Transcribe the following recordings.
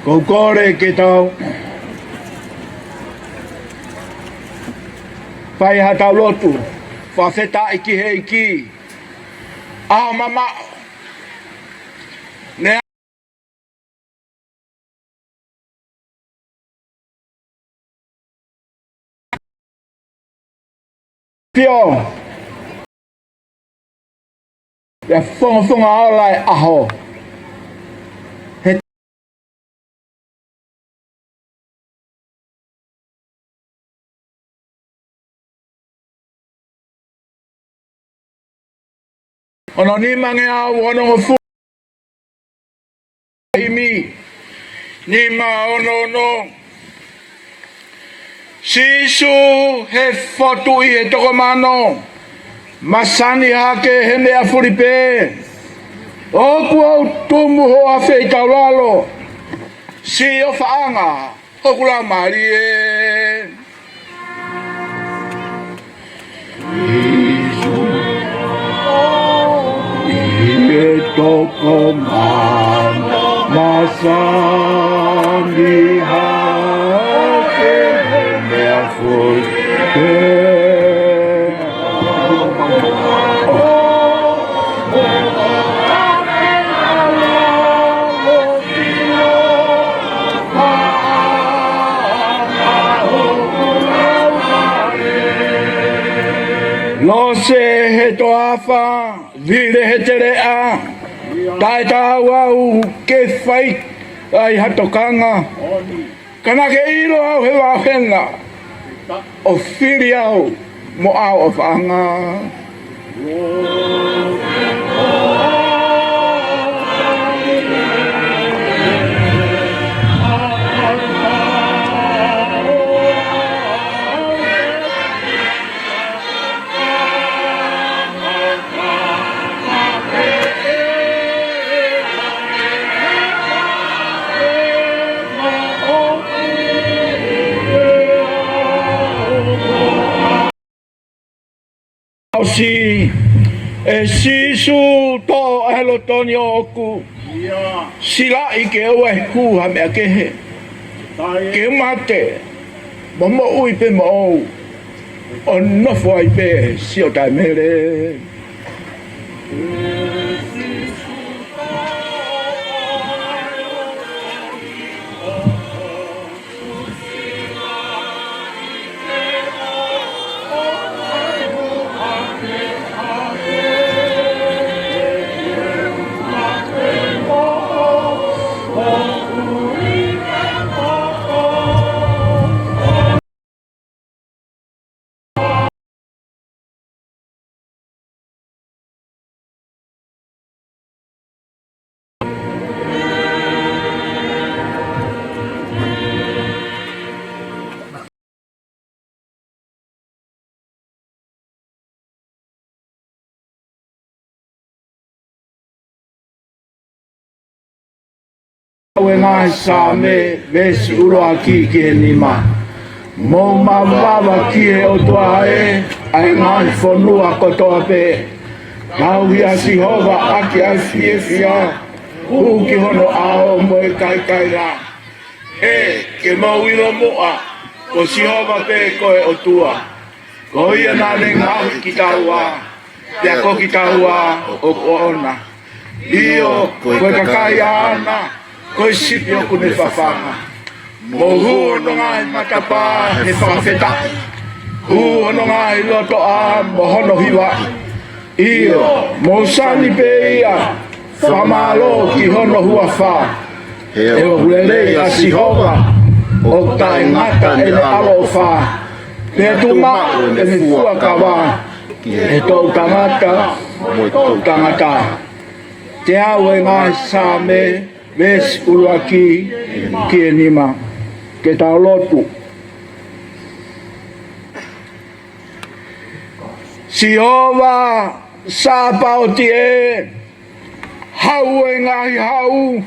Kokore ke tau. Pai hata lotu. Whawheta iki he iki. Ah mama. Ne pio. Ya fonga aolai aho. Ono ni mange au ono ngofu. Imi. Ni ma ono no. Sisu he fotu I he toko mano. Masani hake he mea furipe. Oku au tumu ho a fei taulalo. Si o faanga. Oku la marie. Ie toko mano. Masani hake he mea furipe. No se he toafa, vire he terea, tai tawau ke whai, ai hatokanga. Kana ke iro au he wahenga, o whiri au, mo au o whanga. Si e sisu to helo tonio oku sila I ke ua he ku ha mea kehe ke mate momo ui pe mo o nofo ai pe si o tai mere Awe ngai sa me vesi uro aki ki he nima. Mo mawawa ki he o toa e, ai ngai whanua kotoa pe. Nau hia si hova aki ai fie fia, hu ki hono ao mo e kai kai la. E, ke mau ilo moa, ko si hova pe koe o tua. Ko ia nane ngau ki taua, pia ko ki taua o koona. Io, koe kakai ana, koe sipi o kune whawhanga. Mo hu ono ngai matapa he whawheta. Hu ono ngai loto a mo hono hiwa. Io, mo sani pe ia, whamalo ki hono hua wha. E o hulelei a sihova, o tai ngata e le alo wha. Pea tu mao e me fua kawa, e tau tangata, tau tangata. Te au e ngai sa me, ves uruaki ki e nima, ke tau lotu. Si ova sa pao ti e, hau e ngai hau.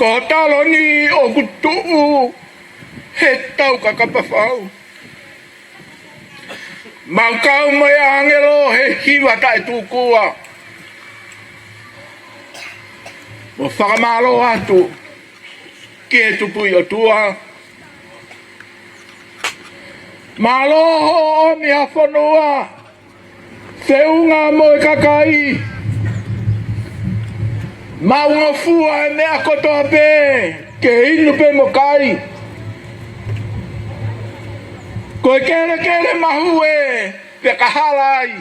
Ko talo ni o kutuu, he tau kakapawhau. Maukau mai angelo he hiwa tai tūkua. o whakamaro atu ke tupui o tua. Maloho o mi hawhanua te unga mo e kakai maunga fua e mea kotoa pe ke inu pe mo kai koe kere mahu e pe kahalai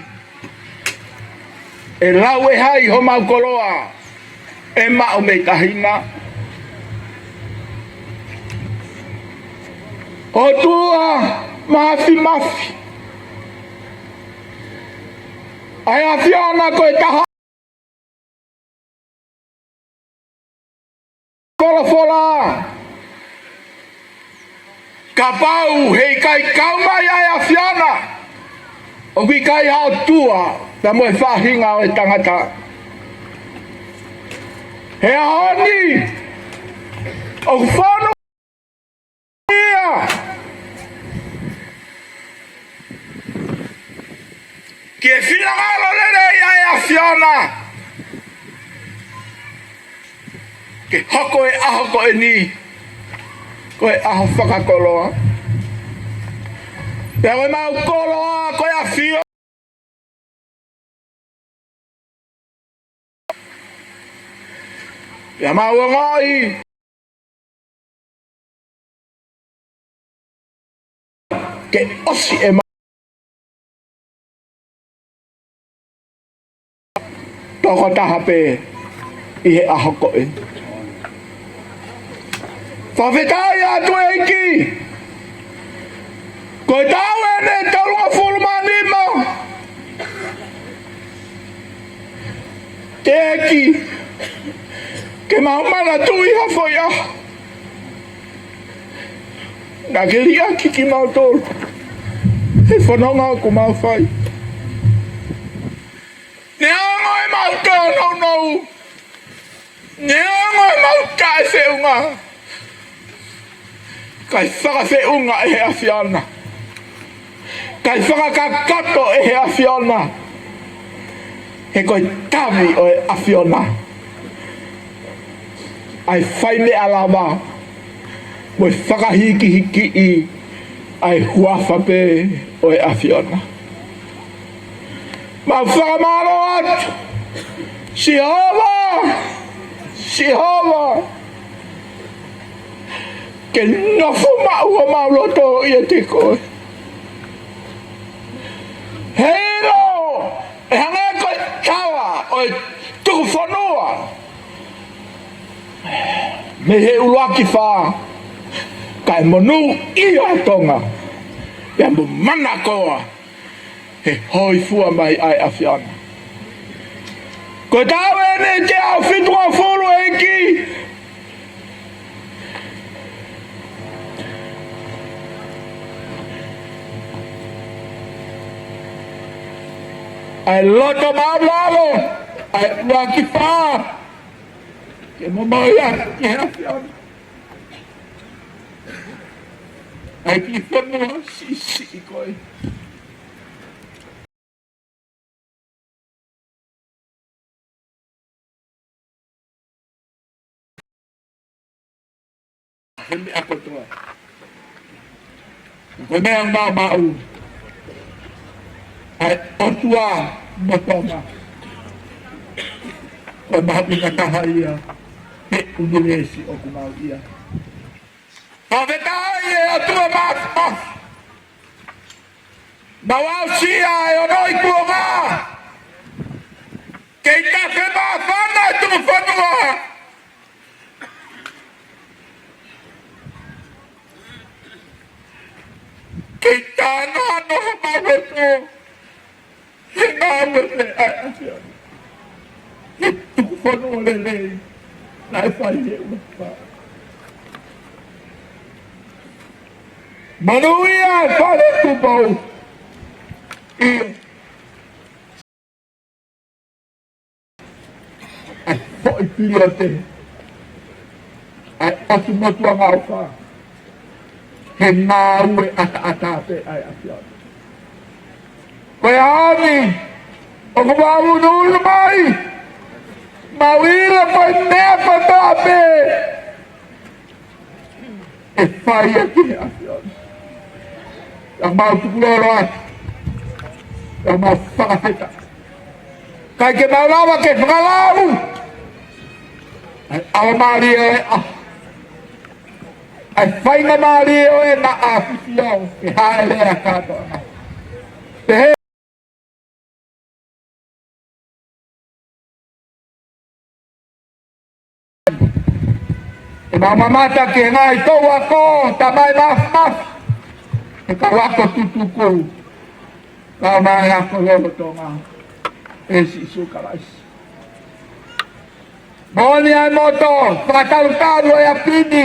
e lau e hai ho mau koloa e mao me tahina o tua mafi ai a fiona koe taha fola ka pau hei kai kaumai ai a fiona o ki kai hao tua ta moe whahinga o e tangata he ahoni o whanu ke finangalo lere ai a fiona ke hoko e aho ko e ni koe aho whakakoloa pia koe mau koloa koe a fio pia mau ngoi ke osi e ma toko taha pe i he aho ko e whawhetai atu e ki koe tau e ne taurunga fulmanima te eki ke maumana tui hafo ia nga ke ria ki mau tolu he whanonga ko mau whai ne ango e mau tolu nou ne ango e mau tae se unga kai whakawheunga e he awhiana. Kai whakakakato e he awhiana. He koe tawi o e awhiana. Ai whaine alawa. Moi whakahiki i ai huawhape o e awhiana. Ma whakamaro atu. Sihova. Ke nofo maua mauloto i a te koe. Heiro! E hange koe tawa o e tuku whanua. Me he uruaki wha. Kai monu i a tonga. Ia mu mana koa. He hoi fua mai ai a whiana. Koe tawe ne te au whitua whulu e ki. Ai loto maulalo, ai waki wha, ke momoia, ke hawhiana. Ai ki whanua si i koe. Hemi ako toa. Koe mea mau. Ai otua motoma. Koe mahapi ngataha ia. He uniresi o kumau ia. Hawetai e otua mata. Mawau sia e onoi kuonga. Kei tafe maa whana e tumu whanua. Kei tāna noha maweto. He ngāwele ai awhiana. He tuku whanua lelei. Nai whai he uapa. Manuia e whare tupau. Ia. Ai hoi piri o te. Ai atu matua ngau wha. He ngāue ata pe ai awhiana. Koe ami, o kumamu nuru mai, Mawira pa nepa tape. E fai aqui, a mau tukuloro, a mau fakafeta. Kai ke mau lawa ke whakalamu. Awa maari e ai whainga maari e na awhiwhiau e hae lea katoa. Te he e mamamata ke ngai tau ako tamai maf e ka wako tutuku ka mai ako lolo tonga e si sukalaisi. Moni ai moto, whakataru e a pini.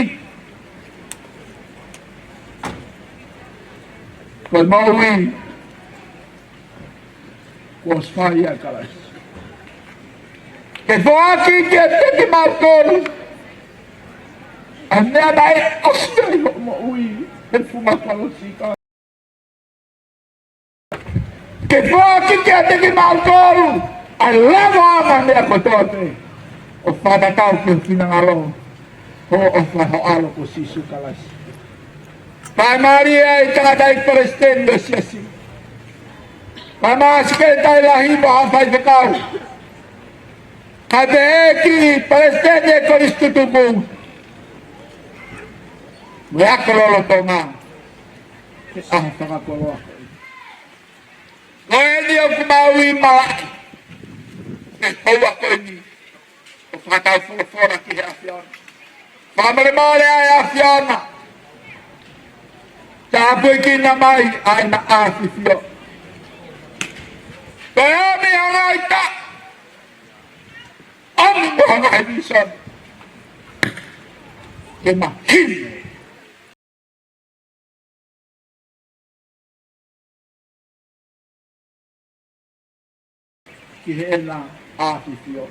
Koe maui, kua swai a kalas. Ke whaaki ke teki mātoru, a mea mai ostai ho maui, ke fumakalo sika. Ke whaaki ke teki mātoru, a lewa ama mea kotote. O whanakau ke whinangalo, ho o whahoalo ko sisu kalasi. Pai Maria e tangatai presidente siasi. Pai Masike tai lahi mo hawhai whakau. Kai te eki presidente koristutumu. Me akololo tonga. Ke aha whakakoloa. Koe ni o kumaui malaki. Ke haua koe ni. O whakatau fora ki he awhiona. Whamare maare ai awhiona. Tāpui ki na mai ai na awhiwhio. Koe ami hangai ta. Ami mo hangai visan. Ke mahini. Ki he na awhiwhio.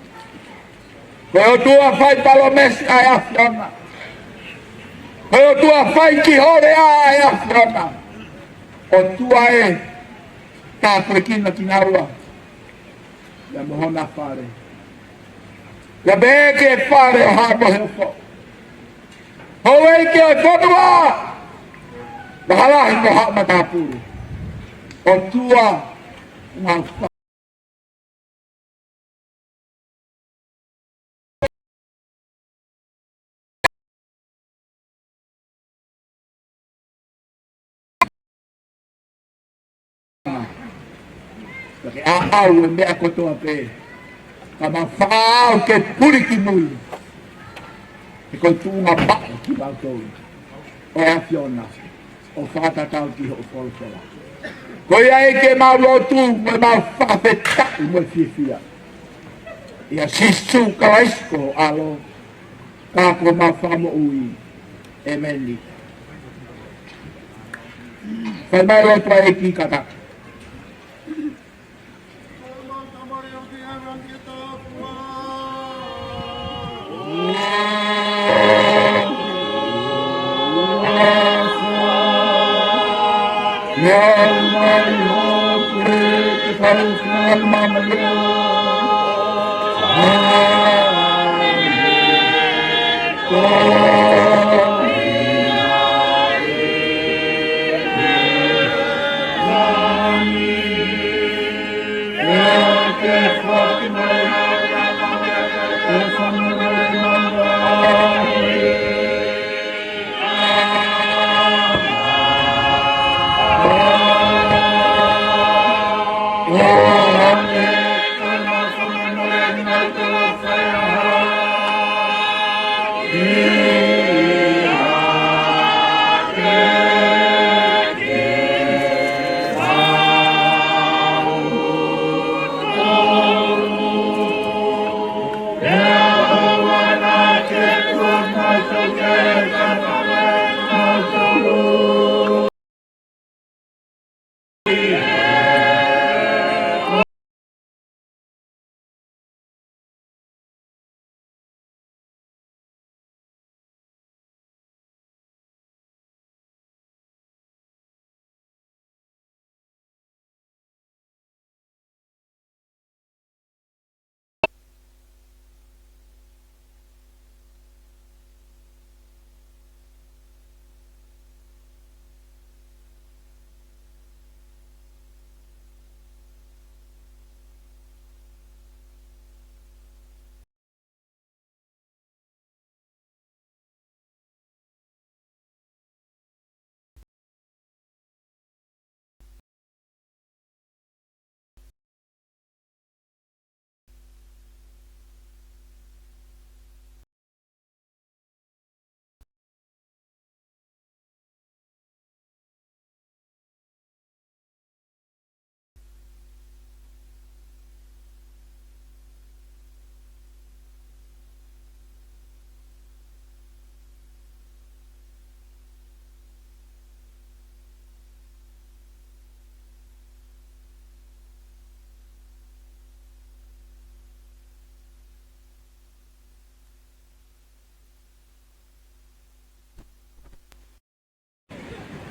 Koe o tua whai palomesi ai awhiona. Koe o tua whai ki hore ai awhiona. O tua e tāpue kina ki narua. Ia mohona whare. Ia beke e whare o hako heo fo. Hoi ke o whanua. Mahalahi mo hama tāpuru. O tua ngā whare. Ke au e mea kotoa pe. Ka ma whao ke puri ki mui. E koi tūnga pao ki bautou. O e awhiona. O whakatatau ki ho wholwhola. Koi ai ke mau lotu me mau whakawhetau me whiwhia. Ia sisu kalaisko alo. Kako mau whamo ui. E meni. Whai mai lotua e ki kata.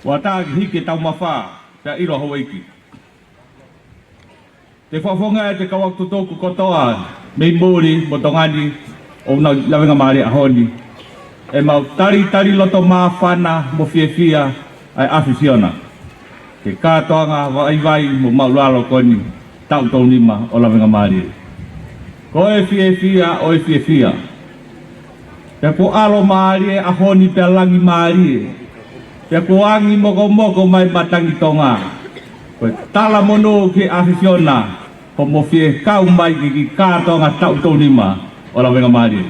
Wata hiki tau mawha, te ilo hawaiki. Te whafonga e te kawaktu tōku kotoa, mei mōri, motongani, o na lawenga maari ahoni. E mau tari loto maa whana, mo fia ai awhisiona. Ke kātoanga vai mo maulalo koni, tau tau nima o lawenga maari. Ko e fia, o e fia. Te ko alo maari e ahoni pe langi maari. Te ko angi moko mai matangi tonga. Ko tala mono ke awhisiona, ko mo fie kau mai ki kātoanga tau tau nima o lawenga maari.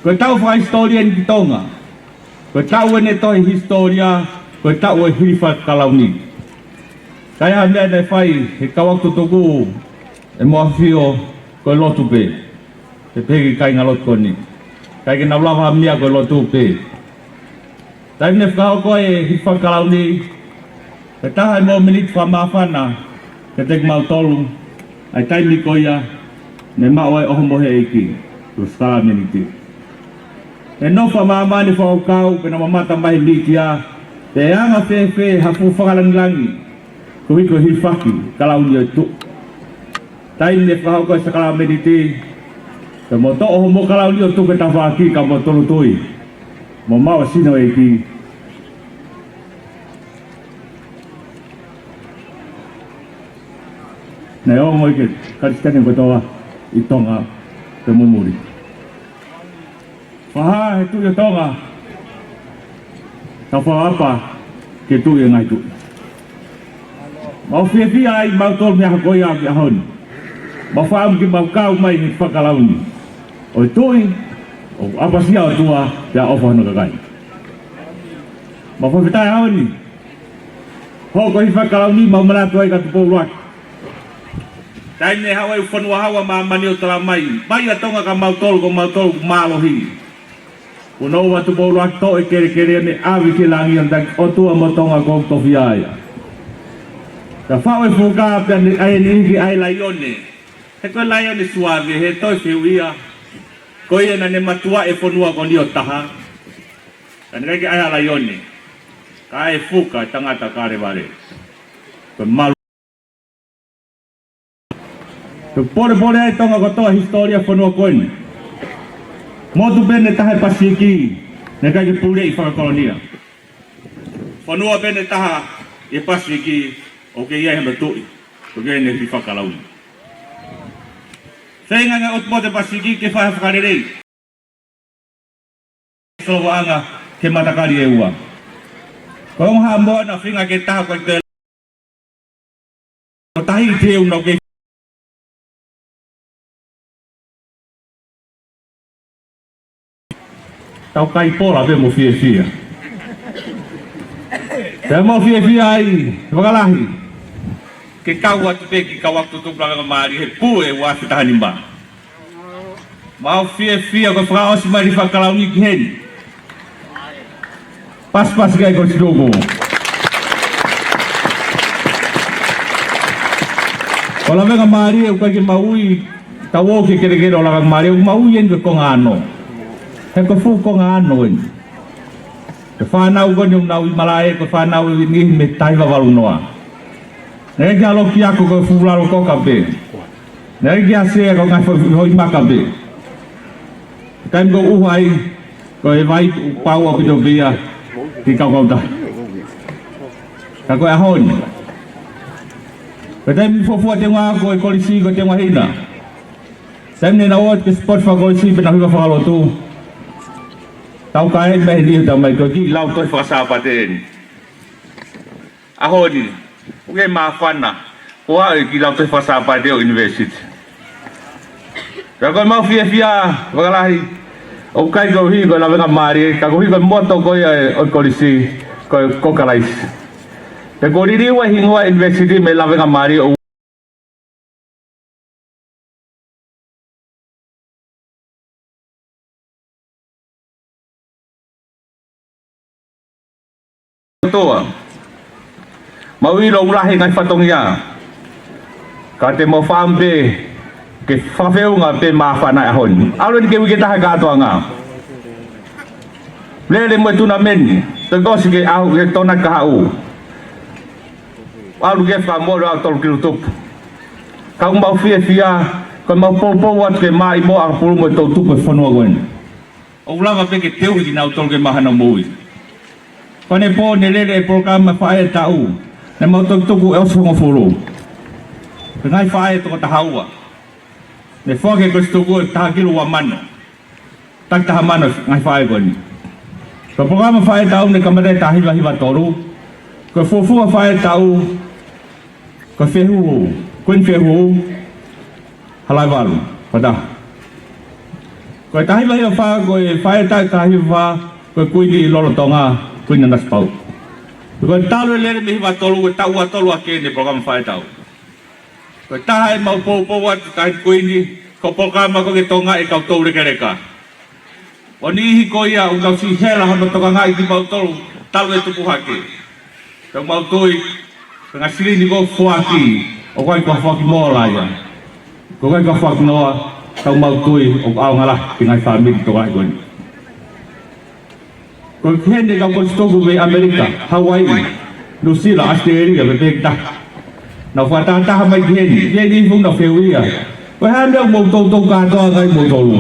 Ko tau wha historia ni ki tonga. Ko tau ene toi historia, ko tau e hirifa kalauni. Kaya mea nei whai, he kawaktu toku, e moa whio, ko lotu pe. Te pegi kai ngā lotu koni. Kai ke naulawa mea ko lotu pe. Tai ne whakao koe e hirifa kalauni, ke taha e mo minit wha mawhana, ke tek mau tolu, ai taimi koia, ne mao ai oho mohe eiki, tu skala miniti. E nofa maamani whaokau, pena mamata mahi likia, te anga whewhe hafu whakalangilangi, ko hiko hifaki, kalauni o tu. Taimi ne whakao koe sakala miniti, te mo to oho mo kalauni o tu ke tawhaki ka mo tolu tui. Mo mawa sino eiki. Nei o moi ke karistene kotoa i tonga te mumuri. Whaha he tui o tonga. Ta whaapa ke tui e ngai tui. Mau whiawhia ai mau tolu mea hakoi a ki ahoni. Mau whaam ki mau kau mai ni whakalauni. O tui, o apasia o tua te a ofa hana kakai. Mau whawhetai ahoni. Hoko hi whakalauni mau manatu ai ka tupo ruaki. Tai ne hawa u whanua hawa ma mani o tala mai. Mai a tonga ka mautolu ko maalohi. Uno watu bolu ak to e kere ne awi ki langi ang o tua mo tonga ko tofi aia. Ka whawe fuka pia ni ai ni ki ai laione. He koe laione suave he toi whiuia. Koe na ne matua e whanua ko ni o taha. Ka ni ki ai laione. Ka e fuka tangata kare ware. Koe malu. Pore ai tonga ko toa historia whanua koeni. Motu bene taha pasiki, ne kai ke pule i whakakolonia. Whanua bene taha e pasiki, o ke ia hema tui, o ke ne fi whakalauni. Whenga ngā otmote pasiki ke whaha whakarerei. Sowa anga ke matakari e ua. Ko ngā moa na whinga ke taha kwa te o tahi te una o ke tau kai pola pe mo fia. Te mo fia ai, wakalahi. Ke kau atu pe ki kau waktu tu pelanga maari he pue wa fitahani mba. Mau fia ko whakao si mai whakalau ni ki heni. Pas kai ko sidogo. Kola venga maari e kai ki maui tawo ki kere o langa maari e maui en ko ngano. He ko fu ko ngā noen. Ke whanau ko ni unau i malae, ko whanau i ngihi me taiwa walu noa. Nere ki alo ki ako ko fu lalo ko ka pe. Nere ki asea ko ngai hoi maka pe. Kaim ko uhai, ko e vai pau o pito bia, ki kau tai. Ka koe ahoni. Ko taim fofua te ngā ko e kolisi ko te ngā hina. Taim ne na oat ke spot wha kolisi pe na hiwa whakalo tu. Tau kai mai ni tau mai ko ki lau toi whakasapa te ni. Ahoni, uke maa whana, ko ai ki lau toi whakasapa te o university. Ka koe mau fia, wakalahi, o kai ko hi ko la venga maari, ka ko hi ko moto ko o kolisi, ko kokalais. Te ko ririwa hingua university me la venga maari o toa. Mau i long lahi ngai whatongia. Ka te mo whampe ke whawheunga pe maa whanai ahoni. Alo ni ke wike taha katoa ngā. Lele mo tu na men. Tegos ke au ke tona ka au. Au ke fa mo ra tol ki tup. Ka mau fia ka mau po wat ke mai mo a pulu mo to tu pe fono gon. O lava pe ke teu ki na tol ke mahana moi. Kone po ne lele programa fa e tau. Ne mau to ku el so folo. Ngai fa e to ta haua. Ne fo ke ko ku ta ki wa mano. Tak ta mano ngai fa e gon. Ko programa fa e tau ne kamade ta hi wa toru. Ko fofu fa e tau. Ko fehu, kun fehu. Halai walu, pada. Ko tahi vai fa ko fa ta tahi va ko kuili lolo tonga kuina nas pau. Ko talo le mi va tolu ta wa tolu ake ne program fa tau. Ko tahi mau po wa ta kuini ko programa ko ke tonga e ka tolu reka. Oni hi ko ia u ka si hela ha tonga ngai ki mau tolu talo e tu hake. Ko mau toi nga sili ni ko fuaki o ko fuaki mo la ya. Ko ka fuak no tau mau tui o au ngala tingai family to ai gon. Ko hende ka ko sto be Amerika, Hawaii, New Zealand, Australia be ta. Na fa ta ta mai hende fu na feuia. Ko hande mo to ka to ai mo to lu.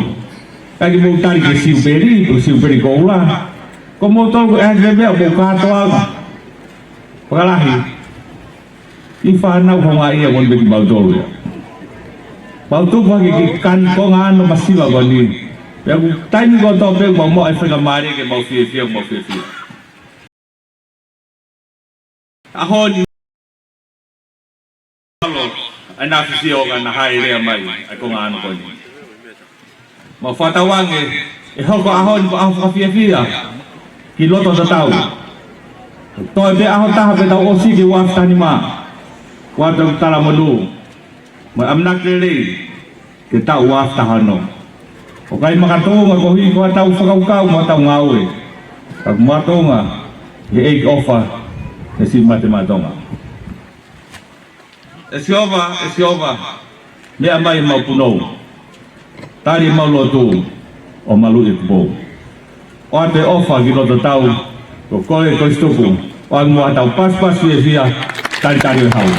Ka ki mo ta ki siu beri ko la. Ko mo to ko hande be mo ka to ai. Ko la hi. Ifa na ko ngai e won be mau to lu. Bau tu bagi kan ko ngano masiwa goni. Ya time go to pe mo ai fa mari ke mo fi. Ahon ana fi o ga na hai re mai ai ko ngano goni. Mo fa ta wange e ho ko ahon ko afa fi. Ki lo to tau. To be ahon ta be tau osi ki wa tani ma. Wa ta tala mulu. Mai amnak lele ke tau wa tahano o kai makatonga ko hi ko tau whakau mo tau ngawe ka matonga he ek ofa e si matematonga e siova me amai mau puno tari mau lotu o malu e kubo o ate ofa ki loto tau ko koe ko istuku o ang mua tau pas via tari hau.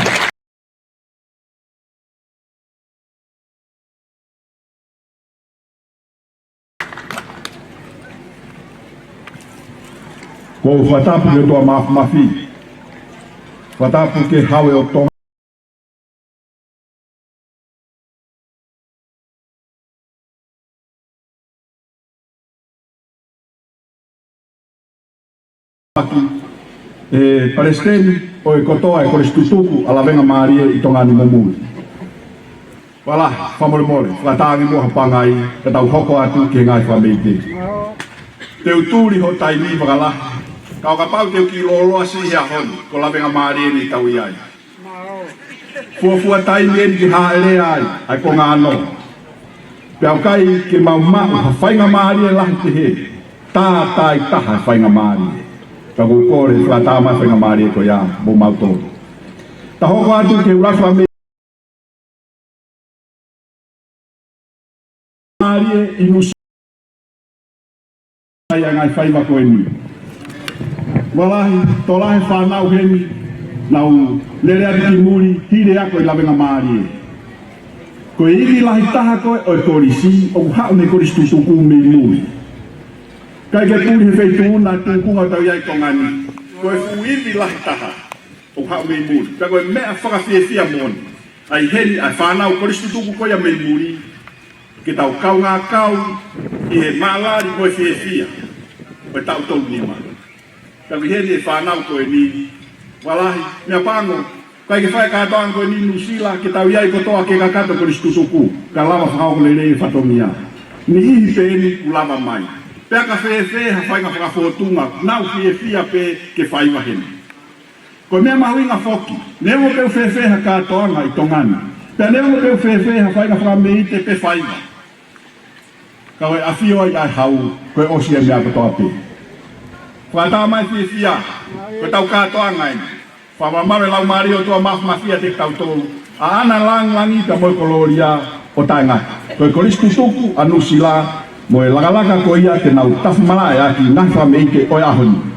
Ko whatapu ke toa mafi. Whatapu ke hawe o tonga. Palestini o e kotoa e kore stutuku ala venga maarie I tonga ni momui. Wala, whamole, whatangi moha pangai, ka tau hoko atu ke ngai whameite. Teu tūri ho taimi whakala. Kau ka pau teu ki loloa si hea honi, ko lawenga maarie ni tau iai. Fuafua taimi eni ki haere ai ko ngāno. Peau kai ke mau ha whainga maarie lahi te he. Tā tai taha whainga maarie. Ka kukore whatama whainga maarie ko ia, mo mauto. Ta hoko atu ke urafa me. Maarie inusi. Ai ngai whaima ko eni. Walahi, tolahe whanau hemi, nau lere ati ki muri, hire ako I lawenga maarie. Ko iri lahi taha koe o korisi, o hao ne korisi tutuku me muri. Kai ke tūri he wheituuna, tūkunga tau iai tongani, ko e fu iri lahi taha, o hao me muri. Ka koe mea whakawhiawhia moni, ai heri, ai whanau korisi tutuku koia me muri, ke tau kau ngā kau, I he maalari koe whiawhia, koe tau tau nima. Tapi heri e whanau koe ni, walahi, mea pango, kai ke whae kātoan koe ni nusila, ke tau iai kotoa ke kakato kore stutuku, ka lama whakao kole rei whatomia. Ni ihi pe ni ulama mai. Pea ka whee ha whainga whakafotunga, nau whiawhia pe ke whaiwa hene. Ko mea mahuinga whoki, nemo peu whee ha kātoanga I tongani. Pea nemo peu whee ha whainga whakameite pe whaiwa. Ka wai awhio ai hau, koe osia mea kotoa pe. Whata mai whiawhia, ko tau kātoa ngai. Whamamare lau mari o tua mafia te tau tolu. A ana langi ka moi koloria o tainga. Koe koristu tuku anu sila, Mo e lagalaka ko ia ke nau tafumala e aki ngafa me ike oi ahoni.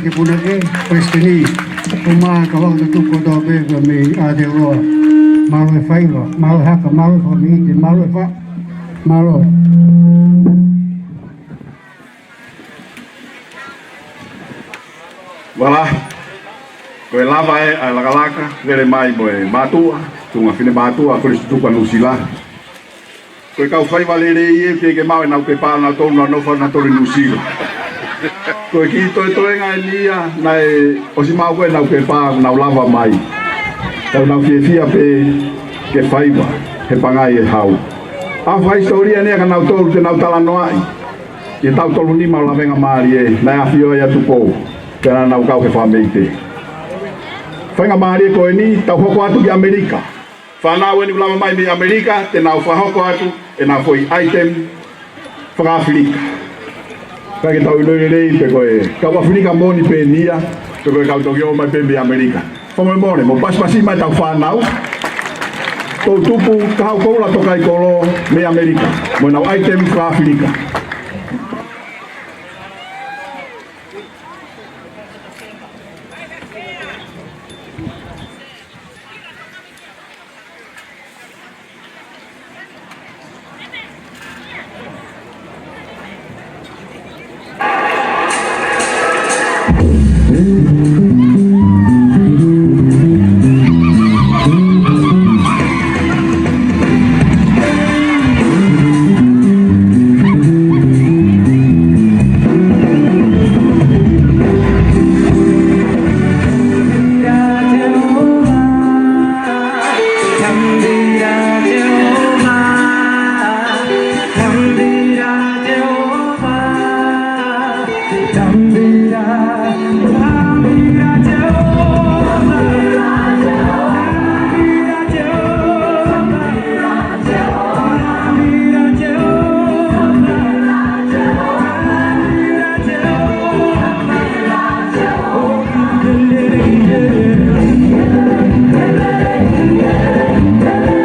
ke puna ke pestini uma kawang tu ko do be me ade ro malu faiva malu haka malu for me de malu fa malu Wala, koe lava e a lakalaka, vere mai moe matua, tunga fine matua, kore stutuka nusila. Koe kau whai wale rei e, ke mau e nau ke pā na tonu na nofa na tori nusila. Koe ki toe toe ngai nia, na e osi mau koe nau ke pā nau lava mai. Tau nau fie fia pe ke whaiwa, he pangai e hau. A whai storia nia ka nau tolu te nau tala noai. Ke tau tolu ni mau lavenga maari e, na a fio e atu pou. Kena nau kau ke whameite. Whainga maari koe ni, tau hoko atu ki Amerika. Whanau e ni ulama mai mi Amerika, te nau whahoko atu, e nau foi item whaka-Afrika. Kake tau iloi rei pe koe, kau Afrika moni pe nia, pe koe kau toki o mai pe mi Amerika. Whamoe mone, mo paspasi mai tau whanau, tau tupu kahau koula tokai kolo mi Amerika, mo nau item whaka-Afrika. Yeah.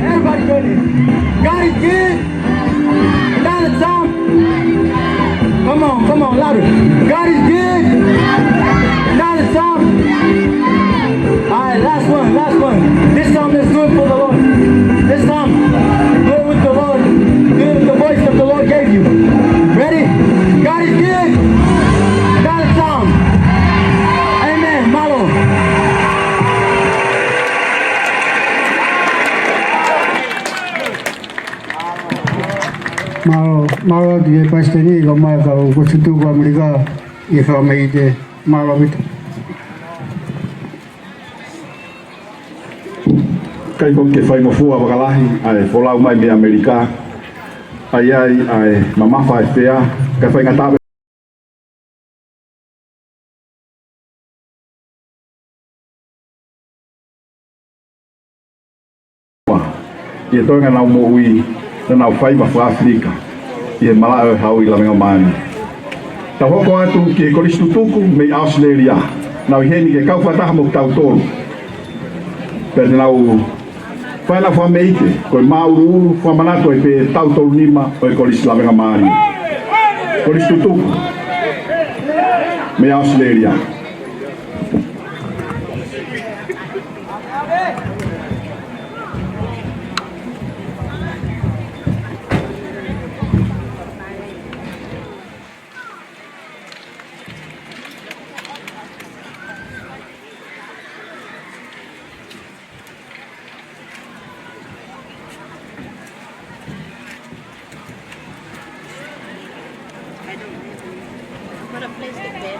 everybody join in. God is good. Down the top. Come on, louder. God is good. Down the top. Alright, last one. This song is good for the Lord. This song, do it with the Lord. Do it with the voice that the Lord gave you. Ready? God is good. Down the top. Amen. Malo. Malo di pasti ni gamai kau kusutu kau mereka ikhlas meite malo itu. Kai ko ke fai mo fua bakalahi ai folau mai me Amerika ai mama fai fea ka fai ngata ia to nga mo ui na fai ma fa Afrika ia mala hau i la menga mani ta hoko atu ke kolistu tuku me Australia na heni ke kau fata mo tau tolu per na fai la fa meite ko mauru fa manato e pe tau tolu nima o kolistu la menga mani kolistu tuku me Australia What a place to bed.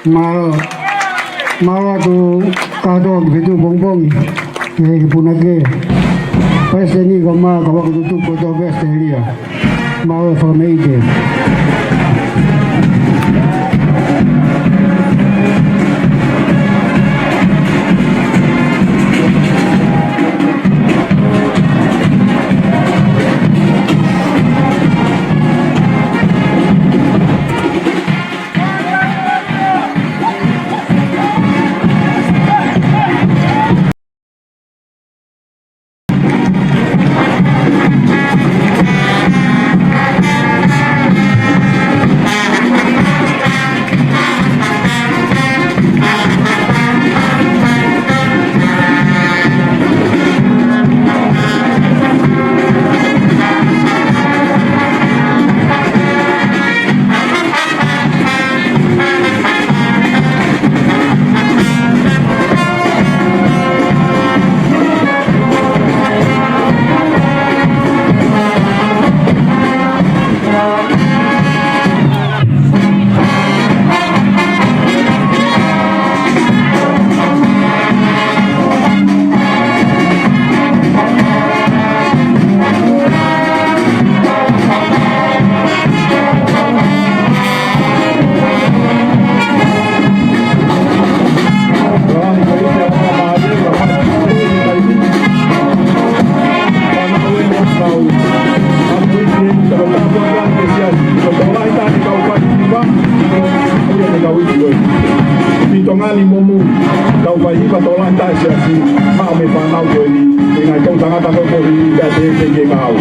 mau tu kado begitu bongbong punake pas ini koma kawa tutup kota Australia mau formate Pitongani momu kau bayi batolan tak siasi mau me panau jadi dengan kau sangat tak kau beri gade gede kau.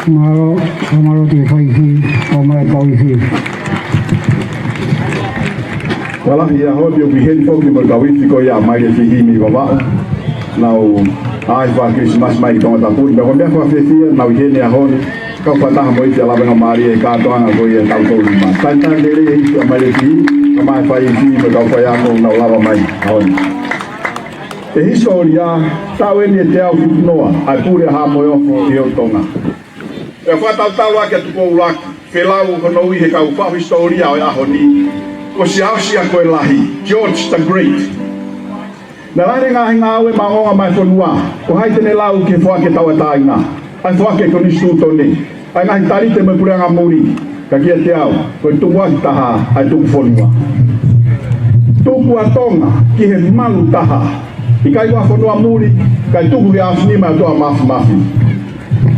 Amaro te whaihi, o mai kauihi. Wala ia hodi o bihen foki mo kawisi ko ia mai si himi baba. Nau ai fa Christmas mai ko ta pun ko mea fa fesia nau hene a hodi. Kau patah mo ite ala mari e ka toanga ko ia tau ko lima. Tanta dele e si mai si, ko mai fa i si mo kau fa ia mo nau lava mai. Hodi. E historia tau eni te au noa, ai pure ha mo ofo i o tonga. E whatau ake tuko uraki, whelau hono i he kau whau historia o ahoni, ko si ausia koe lahi, George the Great. Na laere ngāhi ngā aue maonga mai whanua, ko haitene lau ke whake tau e tāina, ai whake ko ni stūtone, ai ngahi tarite me pureanga muri, ka kia te au, koe tuku aki taha, ai tuku whanua. Tuku a tonga, ki he malu taha, i kai wa whanua muri, kai tuku ke asni mai toa mafi.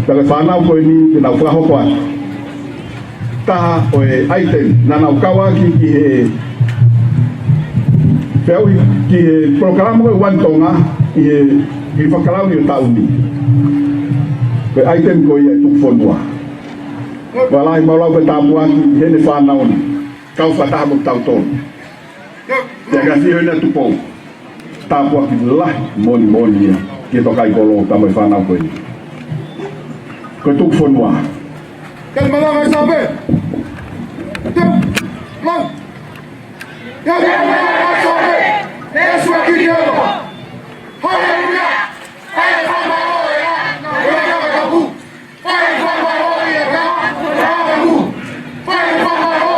Taka whanau koe ni ki nau whahoko ati. Taha o e aiten na nau kawaki ki he whiau ki he programa koe wantonga ki he whakalau ni o tauni. Pe item ko ia tu fonua. Walai malau pe tapuaki hene whanaoni. Kau whataha mo tau tonu. Te kasi hoi na tupo. Tapuaki lahi moni ia. Ke tokai kolo tamai whanau koe. Koe tu fonua. Kan malang ay sabi. Lang. Kan malang ay sabi. Yesu akijelo. Hallelujah. Ay pamalo ya. Wala ka kabu. Ay pamalo ya ka. Kabu. Ay pamalo.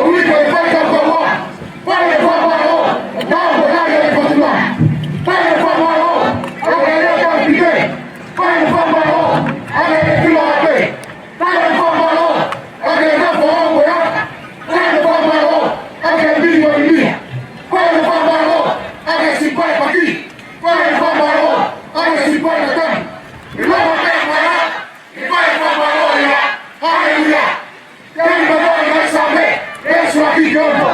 Uli ka ipaka kawa. Ay pamalo. Tao na ya patula. Ay pamalo. Ay ya ka pike. Ay pamalo. Ay kilo ape. Ay pamalo. Ay na po ya. Ay pamalo. Ay biyo ni. Ay pamalo. Ay sipai pagi. Ay pamalo. Ay sipai na. Ilaw ka mara. Ay pamalo ya. Hallelujah. Kan ba ay sabi. Yesu akijelo.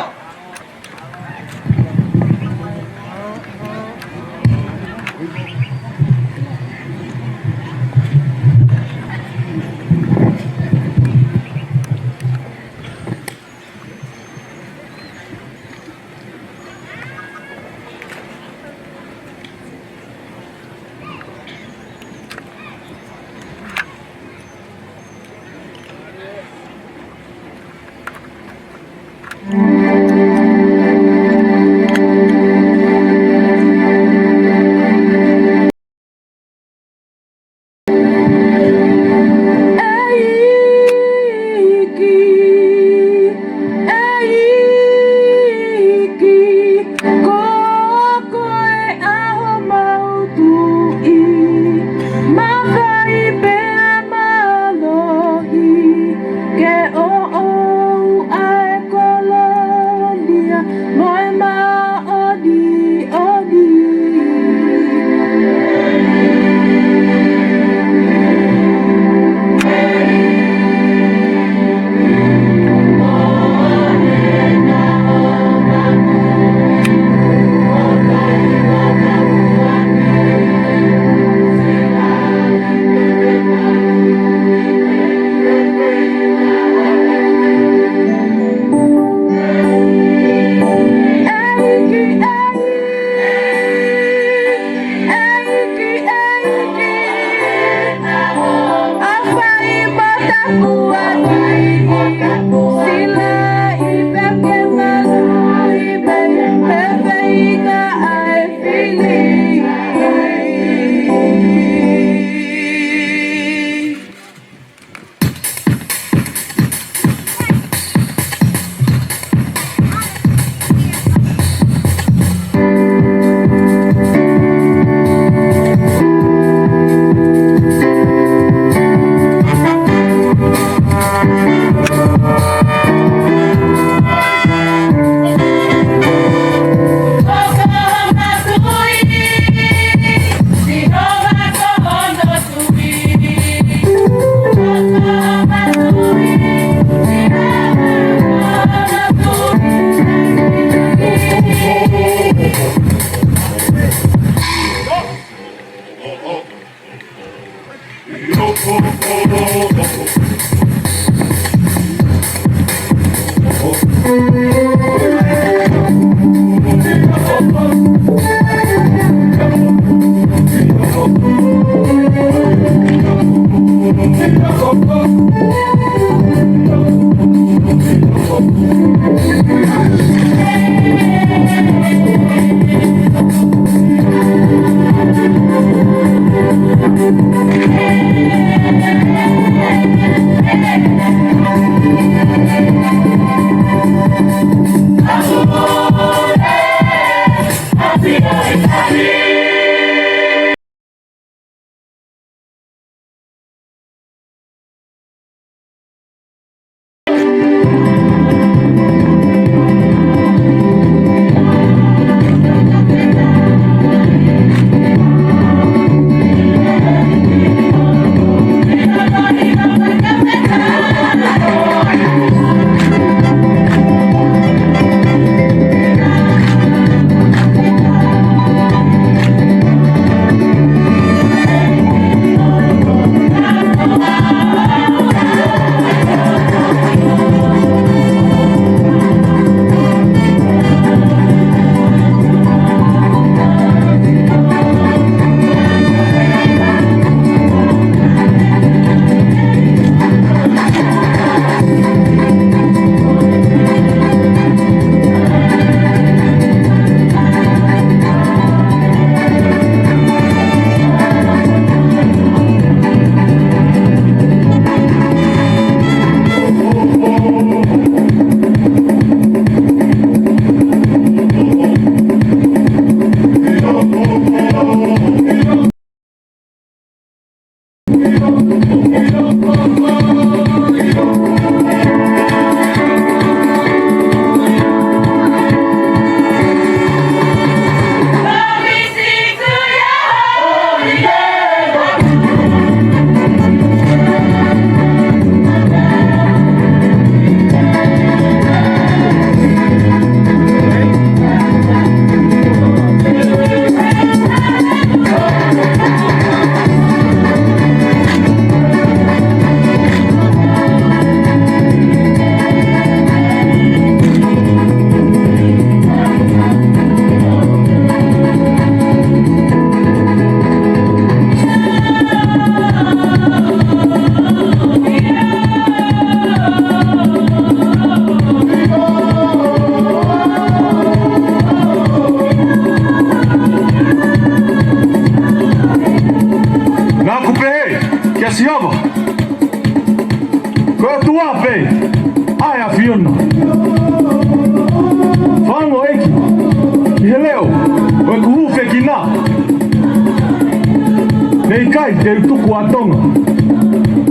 Mei kai te tuku atonga.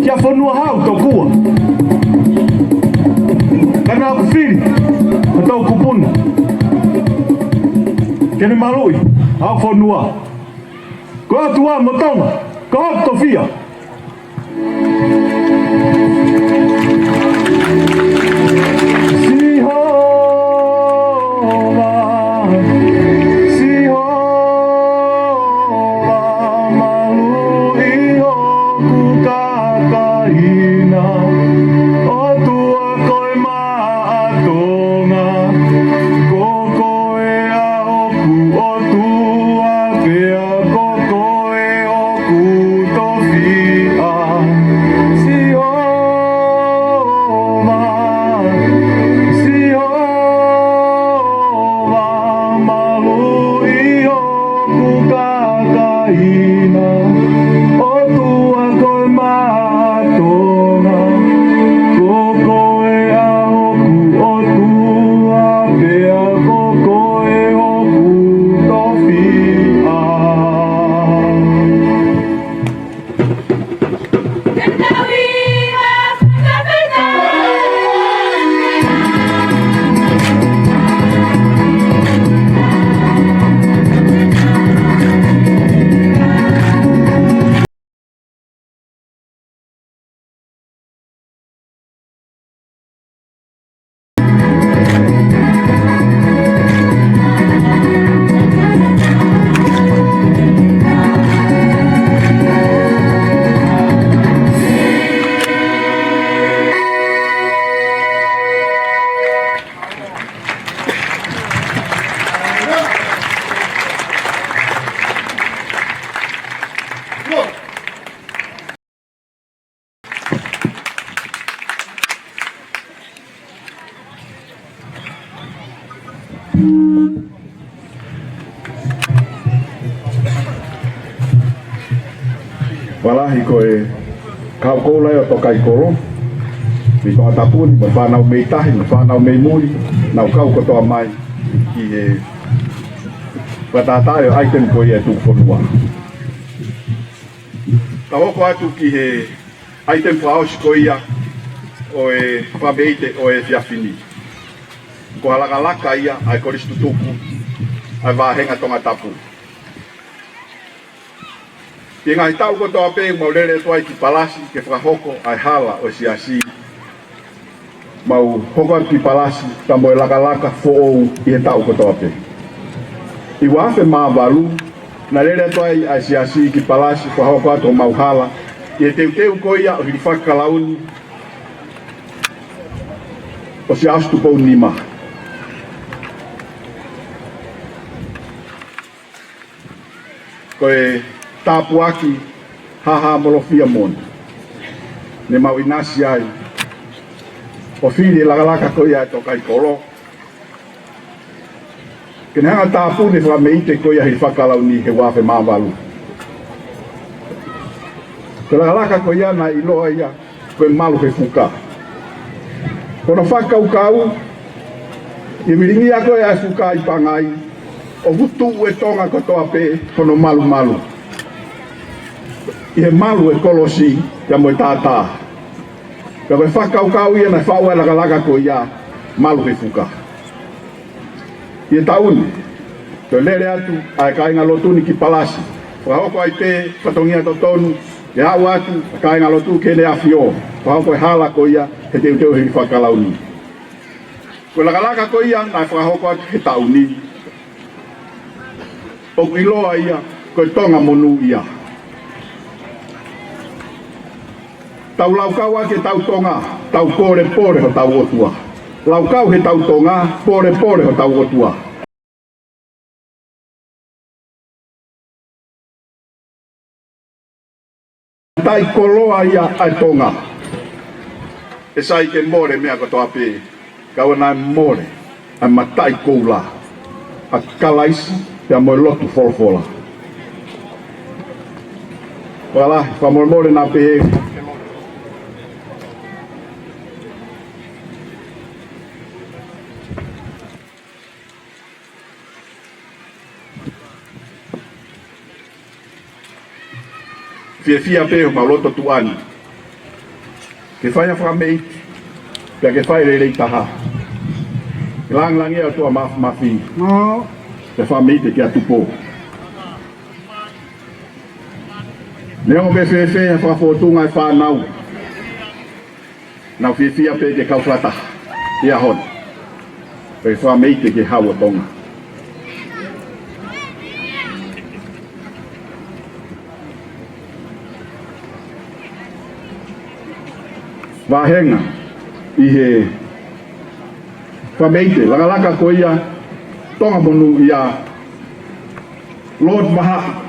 Kia whanua hau tau kua. Kana aku whiri. Ka tau kupuna. Kene marui. Hau whanua. Ko atua mo tonga. Ko hau tofia. Walahi koe kau kou lai o tokai koro. Mi toa tapuni, mo whanau mei tahi, mo whanau mei muri, nau kau kotoa mai ki he watatai o aiten koe e tuk whanua. Ta hoko atu ki he aiten whaosi koe ia o e whabeite o e whiawhini. Ko halakalaka ia ai koristu tuku ai wahenga tonga tapu. Ki ngai tau kotoa pe maurere toai ki palasi ke whakahoko ai hala o siasi. Mau hoko ki palasi tambo e lakalaka fo'ou i he tau kotoa pe. I wafe maa walu na rere toai ai siasi ki palasi whakahoko ato mau hala i he teuteu koia o hiri whakalauni o si astu pou nima. Koe tapuaki haha molofia mon. Ne mau inasi ai. O whiri lakalaka koia e tokai koro. Kene hanga tapu ne whameite koia hiri whakalauni he wafe mawalu. Ko lakalaka koia na iloa ia koe malu he fuka. Kono whakaukau i miringi a koe ai fuka i pangai. O hutu e tonga kotoa pe kono malu malu. I he malu e kolosi ia mo tātā. Ka koe whakaukau ia na whaua lakalaka ko ia malu he fuka. I e tauni, koe lere atu ai kainga lotuni ki palasi. Whahoko ai te patongia totonu, e hau atu kainga lotu kene a fio. Whahoko e hala ko ia he teuteu he whakalauni. Koe lakalaka ko ia na whahoko atu he tauni. O iloa ia, koe tonga monu ia. Tau laukau ake tau tonga, tau pore pore ho tau otua. Laukau he tau tonga, pore pore ho tau otua. Tai koloa ia ai tonga. E sai ke more mea kotoa pe, kaua nai more, ai matai koula. A kalaisi, ia moe lotu folfola. Wala, whamormore nā pe fia pe o maloto tuani. Ke fai a whamei, pia ke fai rei taha. Lang lang ia tua mafi, Mau. ke whamei te kia tupo. Leongo be fe a whafotunga e whanau. Nau fia pe ke kaufrata, ia hon. Pe whamei te ke hawa tonga. Wahenga i he whameite, lakalaka ko ia tonga monu ia Lord Maha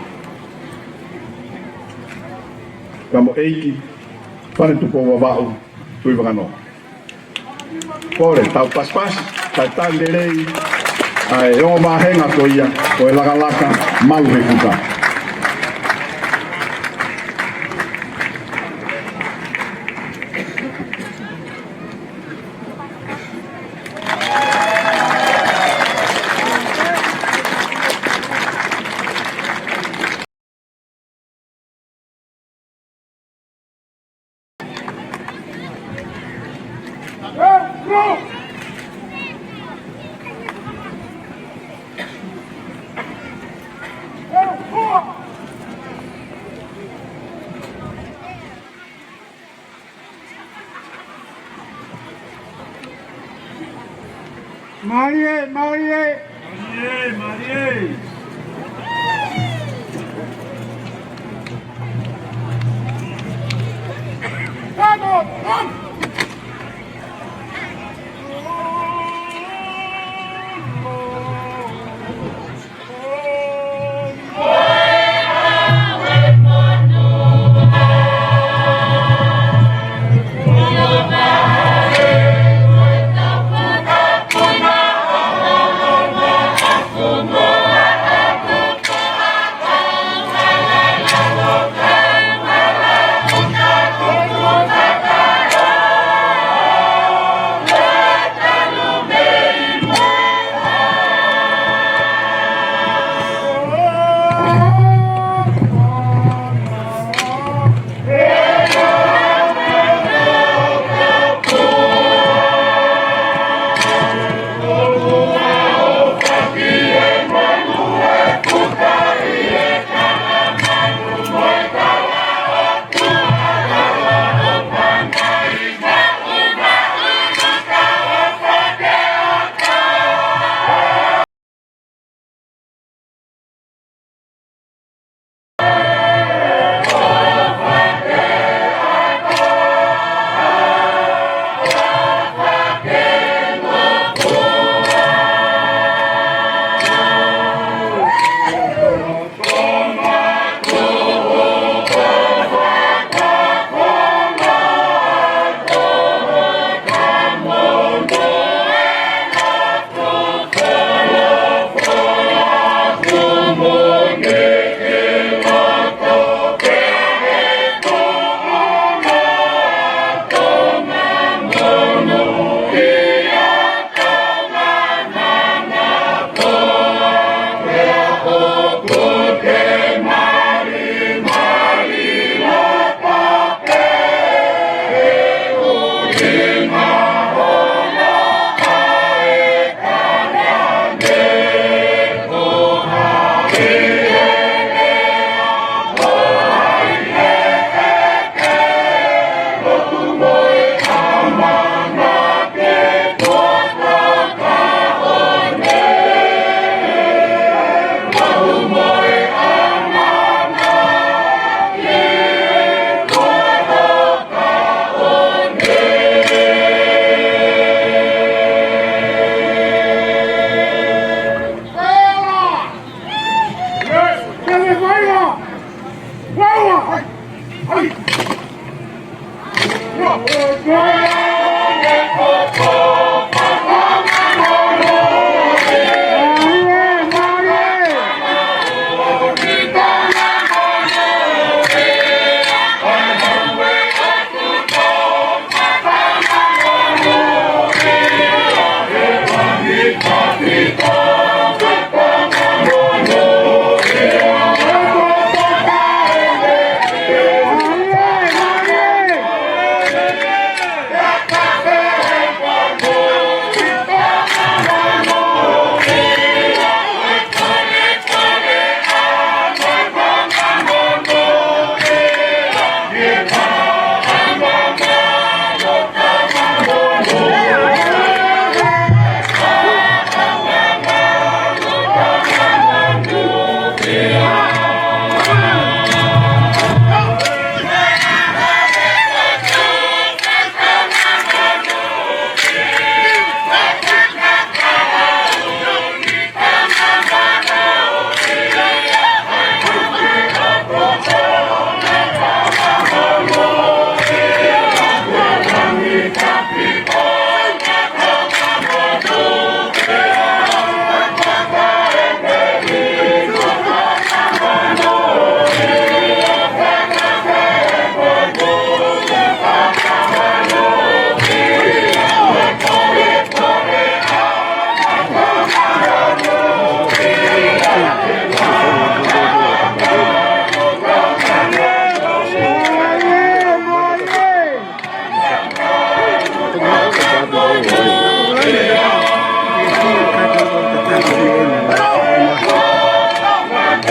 kamo eiki whane tupo wawau tui wakano kore tau paspas tai tangerei ai o wahenga ko ia ko e lakalaka malu he kuka Marie, Marie.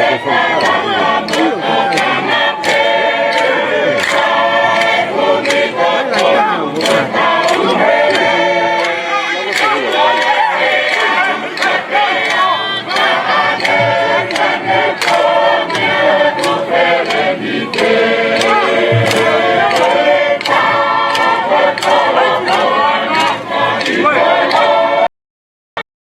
microphone.